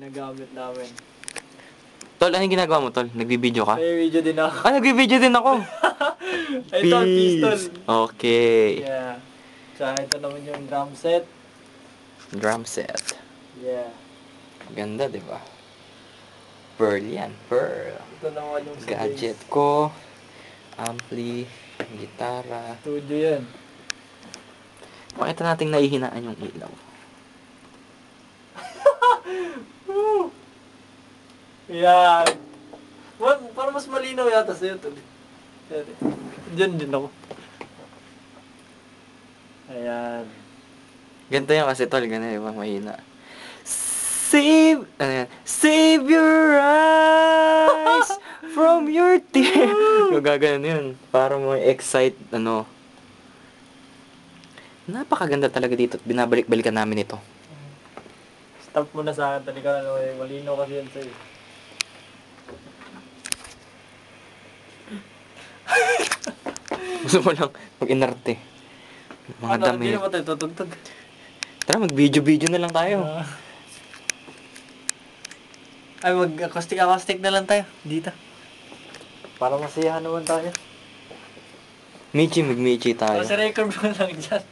ginagamit namin. Tol, anong ginagawa mo, Tol? Nagbibideo ka? May video din ako. Ah, nagbibideo din ako! Ito, pistol. Okay. Yeah. Tsaka ito naman yung drum set. Drum set. Yeah. Ganda, di ba? Pearl yan, pearl. Ito naman yung sa Gadget bass. ko. Ampli. Gitara. Studio yan. Pakita natin nahihinaan yung ilaw. Yan. Para mas malinaw yata sa'yo to. Diyan din ako. Ayan. Ganito yan kasi, Tol. Ganito yung mahina. Save, ano yan? Save your eyes from your tears. Yung gagano yun. Para mo excite, ano. Napakaganda talaga dito. Binabalik-balikan namin ito. Stop mo na sa akin. Talika na naman. Malinaw kasi yan sa'yo. Gusto mo lang mag-inarte. Mga Ano, dami. hindi naman tayo tutugtog. Tara, mag-video-video na lang tayo. Ay, mag-acoustic na lang tayo. Dito. Para masiyahan naman tayo. Michi, mag-Michi tayo. Kasi record mo lang dyan.